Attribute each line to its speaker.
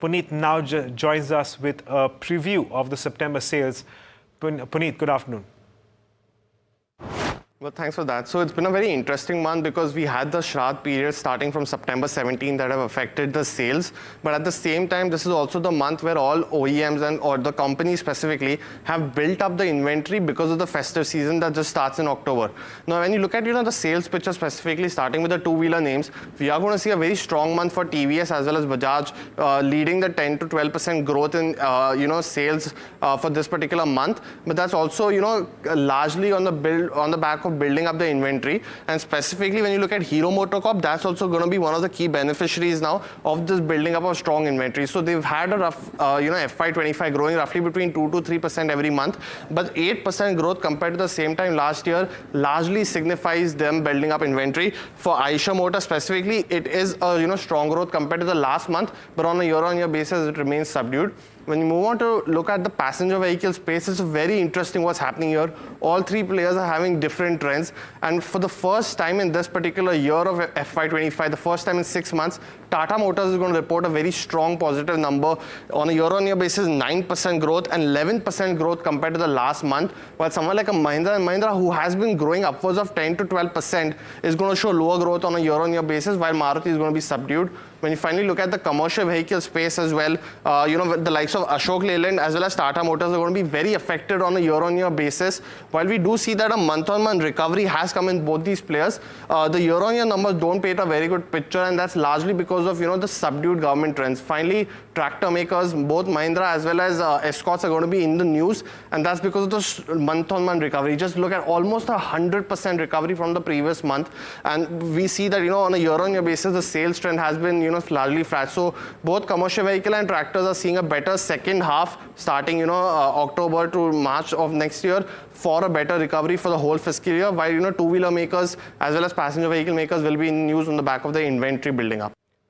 Speaker 1: Puneet now joins us with a preview of the September sales. Puneet, good afternoon.
Speaker 2: Well, thanks for that. So it's been a very interesting month because we had the Shraddh period starting from September 17 that have affected the sales. But at the same time, this is also the month where all OEMs or the companies specifically have built up the inventory because of the festive season that just starts in October. Now, when you look at the sales picture specifically, starting with the two-wheeler names, we are going to see a very strong month for TVS as well as Bajaj, leading the 10 to 12% growth in sales for this particular month. But that's also largely on the back of building up the inventory, and specifically when you look at Hero MotoCorp, that's also going to be one of the key beneficiaries now of this building up of strong inventory. So they've had a rough FY25 growing roughly between 2 to 3% every month, but 8% growth compared to the same time last year largely signifies them building up inventory. For Eicher Motor specifically, it is a strong growth compared to the last month, but on a year-on-year basis it remains subdued. When you move on to look at the passenger vehicle space, it's very interesting what's happening here. All three players are having different trends. And for the first time in this particular year of FY25, the first time in 6 months, Tata Motors is going to report a very strong positive number. On a year-on-year basis, 9% growth and 11% growth compared to the last month. While someone like a Mahindra, who has been growing upwards of 10 to 12%, is going to show lower growth on a year-on-year basis, while Maruti is going to be subdued. When you finally look at the commercial vehicle space as well, the likes of Ashok Leyland as well as Tata Motors are going to be very affected on a year-on-year basis. While we do see that a month-on-month recovery has come in both these players, the year-on-year numbers don't paint a very good picture, and that's largely because of the subdued government trends. Finally, tractor makers, both Mahindra as well as Escorts, are going to be in the news, and that's because of the month-on-month recovery. Just look at almost 100% recovery from the previous month, and we see that on a year-on-year basis, the sales trend has been largely flat. So both commercial vehicle and tractors are seeing a better second half starting October to March of next year for a better recovery for the whole fiscal year, while two-wheeler makers as well as passenger vehicle makers will be in news on the back of the inventory building up.